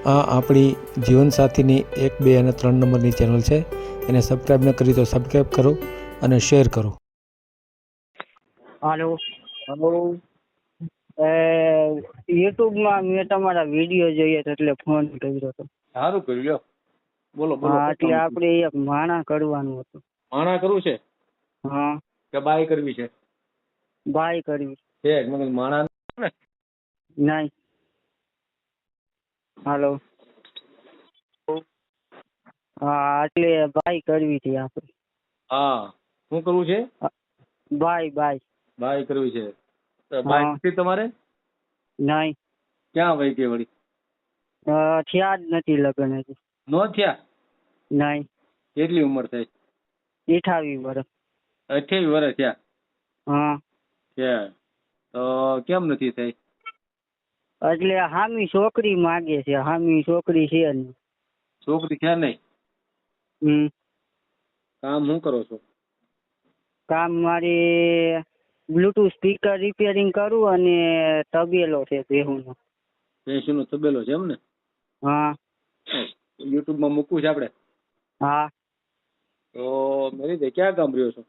આ આપણી જીવનસાથીની 1, 2 અને 3 નંબરની ચેનલ છે. એને સબસ્ક્રાઈબ ન કરી તો સબસ્ક્રાઈબ કરો અને શેર કરો. હાલો. હલો. યુટ્યુબમાં મેં તમારા વિડીયો જોઈએ તો એટલે ફોન કર્યો હતો. સારું કર્યું લ્યો. બોલો બોલો. હા, એટલે આપણે એક માણા કરવાનું હતું. માણા કરવું છે હા, કે બાય કરવી છે? બાય કરવી. છે મને માણા ને. નહીં. હાલો. હા, એટલે બાય કરવી હતી આપણે. હા, શું કરવું છે? Bye bye. બાય કરવી છે. બાય હા. નથી તમારે? નહીં. ક્યાં વહી ગઈ વળી? થયા જ નથી લગ્ન હજી. નો થયા? નહીં. કેટલી ઉંમર થઈ? 28 વર્ષ. 28 વર્ષ થયા હા, છે તો કેમ નથી થઈ? એટલે હામી છોકરી માગે છે. હામી છોકરી છે નહીં. છોકરી છે નહીં? કામ શું કરો છો? કામ મારે બ્લૂટૂથ સ્પીકર રિપેરિંગ કરું અને તબેલો છે ભેહુંનો. ભેંસનો તબેલો છે એમ ને? હા. યુટ્યુબમાં મૂકવું છે આપણે? હા. તો મેરી દે ક્યાં ગામ રહ્યો છો?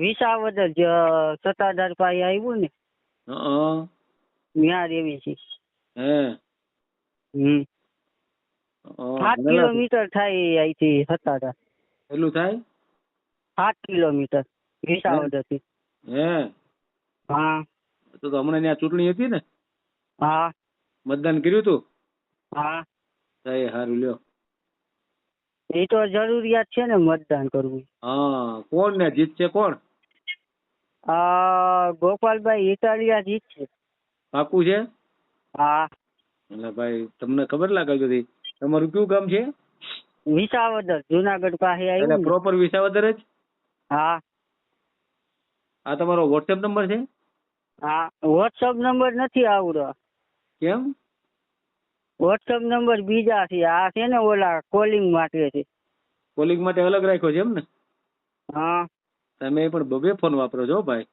વિસાવદર સત્તાધાર પાસે આવ્યું ને હા. ત્યાં રેવી છે. હે. 7 કિલોમીટર થાય અહીંથી સત્તાધાર. કેટલું થાય? 7 કિલોમીટર વિસાવદર થી. હે. હા. તો હમણાં ત્યાં ચૂંટણી હતી ને? હા. મતદાન કર્યું તું? હા. સારું લ્યો. એ તો જરૂરિયાત છે ને મતદાન કરવું. હા, કોણ ને જીતશે કોણ? ગોપાલભાઈ ઇટાલિયા જીતશે. પાકું છે? હા. એટલે ભાઈ તમને ખબર લાગે છે તમારું કયું ગામ છે? વિસાવદર જુનાગઢ પાસે એટલે આવ્યું ને. પ્રોપર વિસાવદર જ? હા. આ તમારો વોટ્સએપ નંબર છે? હા, વોટ્સઅપ નંબર નથી આવડો. કેમ? વોટ્સઅપ નંબર બીજા છે. આ છે ને ઓલા કોલિંગ માટે છે. કોલિંગ માટે અલગ રાખ્યો છે એમ ને? હા. તમે પણ બબે ફોન વાપરો છો ભાઈ?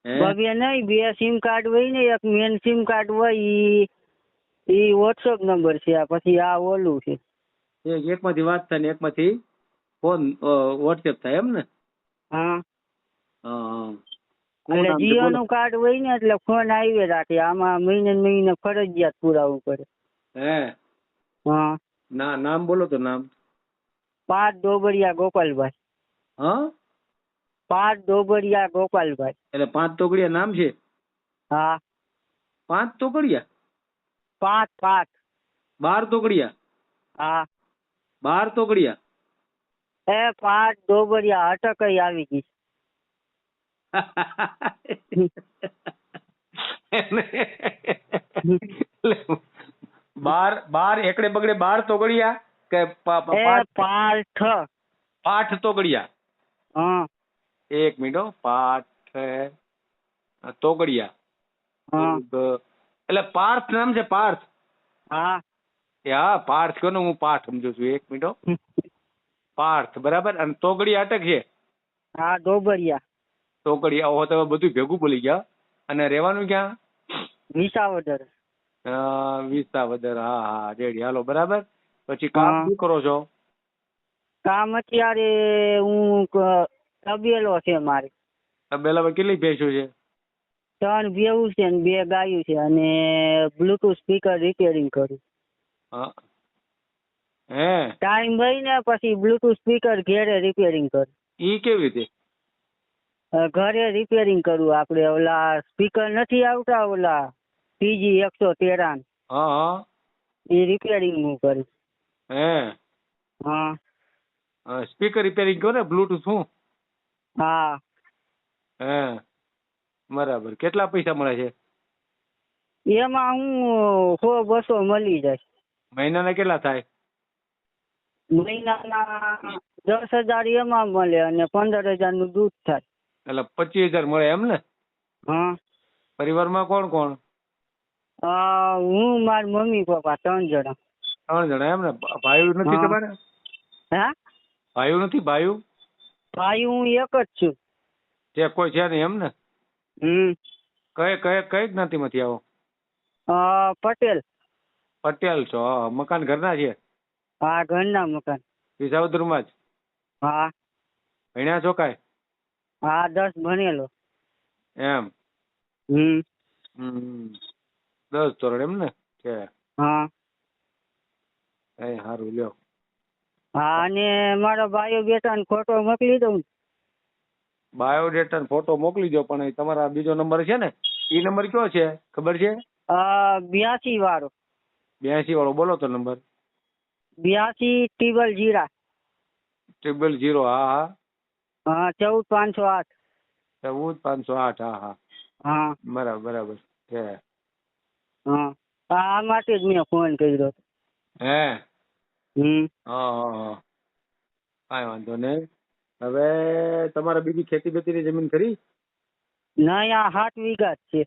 હે? બબે નહીં, 2 સિમ કાર્ડ હોય ને. એક મેન સિમ કાર્ડ હોય ઈ વોટ્સઅપ નંબર છે. પછી આ ઓલું છે. એકમાંથી વાત થાય ને એકમાંથી ફોન વોટ્સએપ થાય એમ ને? હા. હા. એટલે જીઓ નું કાર્ડ હોય ને એટલે ફોન આવી રાખે. આમાં મહિને ને મહિને ફરજિયાત પુરાવવું પડે. હે. હા. નામ બોલો તો નામ. પાર્થ ડોબરિયા ગોપાલભાઈ. હા? પાર્થ ડોબરિયા ગોપાલભાઈ. એટલે 5 તોગડિયા નામ છે? હા. 5 તોગડિયા? 5. 12 તોગડિયા? હા. 12 તોગડિયા? પાર્થ ડોબરિયા અટક આવી ગઈ. બાર એકડે બગડે 12 તોગડિયા કે પાઠ તોગડિયા? હા. 1 મિનિટ. પાઠ તોગડિયા. એટલે પાર્થ નામ છે? પાર્થ? હા. હા, પાર્થ કયો ને હું પાઠ સમજુ છું. 1 મિનિટ. પાર્થ બરાબર. અને તોગડિયા અટક છે? હા, ડોબરિયા. તોગડિયા. ઓહો, તમે બધું ભેગું બોલી ગયા. અને રહેવાનું ક્યાં? વિસાવદર. વિસાવદર. હા રેડી. હાલો બરાબર. પછી કામ શું કરો છો? કામ અત્યારે હું તબેલો છે મારે. તબેલામાં કેટલી ભેંસો છે? 3 ભેવું છે ને 2 ગાયું છે. અને બ્લૂટૂથ સ્પીકર રિપેરિંગ કરું. હે. ટાઈમ હોય ને પછી બ્લૂટૂથ સ્પીકર ઘરે રિપેરિંગ કરું. ઈ કેવી રીતે? ઘરે રિપેરિંગ કરું. આપણે ઓલા સ્પીકર નથી આવતા ઓલા PG 113? હા. એ રિપેરિંગ હું કરું. હે. હા. સ્પીકર રિપેરિંગ કરો ને બ્લૂટૂથ? શું? હા. હે. બરાબર. કેટલા પૈસા મળે છે એમાં હું 100-200 મળી જાય. મહિનાના કેટલા થાય? મહિનાના 10,000 એમાં મળે અને 15,000 નું દૂધ થાય. એટલે 25,000 મળે એમ ને? હા. પરિવારમાં કોણ કોણ? હું, મારી મમ્મી પપ્પા 3 જણા. 3 જણા એમ ને? ભાઈ નથી તમારે? હે? ભાઈ નથી? ભાઈ હું એક જ છું. તે કોઈ છે નહીં એમ ને? કઈ જ્ઞાતિમાંથી આવો? પટેલ. પટેલ છો હા. મકાન ઘરના છે હા ઘરના મકાન. વિસાવદરમાં જ. હા ભણ્યા છો કાંઈ? હા 10 ભણેલો. એમ. હમ. 10 ધોરણ એમ ને છે. હા એ સારું લ્યો. હા અને મારો ભાઈઓ બેટાને ફોટો મોકલી દઉં. બાયોડેટા ફોટો મોકલી દો, પણ એ તમારા બીજો નંબર છે ને એ નંબર કયો છે ખબર છે? 82 વાળો. 82 વાળો બોલો તો નંબર. 82 000 હા હા 14 508. 14 508 હા હા હા બરાબર બરાબર છે. હા આ માટે જ મેં ફોન કર્યો. હે હમ. હા હા હા કાંઈ વાંધો નહીં. હવે તમારે બીજી ખેતી બેતીની જમીન ખરી? નહીં આ 7 વીઘા જ છે.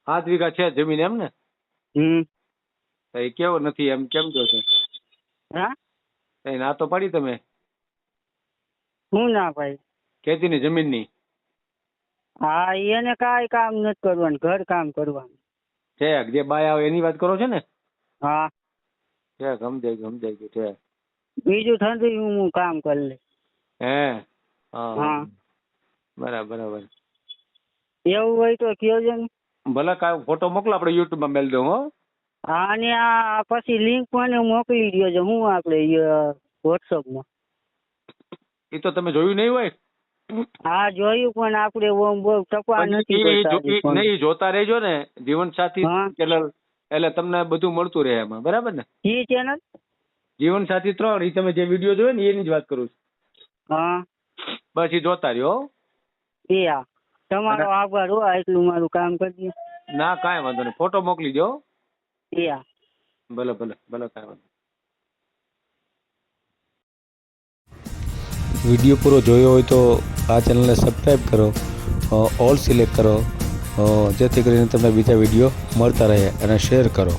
7 વીઘા છે જમીન એમ ને? હમ. તો એ કેવો નથી એમ કેમ કહો છો? હા કઈ ના તો પાડી તમે શું ના ભાઈ? ખેતીની જમીનની. હા એને કાંઈ કામ નથી કરવાનું, ઘર કામ કરવાનું. છે જે બાય આવે એની વાત કરો છો ને? હા છે સમજાઈ ગયું છે. બીજું ઠંડી હું કામ કરી લે. હે હા હા બરાબર બરાબર. એવું હોય તો કહેજો ને. ભલે કાંઈ ફોટો મોકલો, આપણે યુટ્યુબમાં મેલ દઉં હો. હા અને આ પછી લિંક મને મોકલી દેજો. હું આપણે વોટ્સઅપમાં. એ તો તમે જોયું નહીં હોય. હા જોયું પણ આપણે ઓમ બહુ ટપા નથી કરતા હજી ફોન. નહીં જોતા રહેજો ને જીવન સાથી હા. ચેનલ, એટલે તમને બધું મળતું રહે એમાં, બરાબર ને? ઈ ચેનલ? જીવન સાથી 3 એ તમે જે વિડીયો જોયો ને એની જ વાત કરું છું. હા બસ એ જોતા રહ્યો હો. એ હા તમારો આભાર હો, એટલું મારું કામ કરી. ના કાંઈ વાંધો નહીં, ફોટો મોકલી દો. એ હા ભલે ભલે ભલે કાંઈ વાંધો. વિડીયો પૂરો જોયો હોય તો આ ચેનલને સબસ્ક્રાઈબ કરો, ઓલ સિલેક્ટ કરો, જેથી કરીને તમને બીજા વિડીયો મળતા રહે, અને શેર કરો.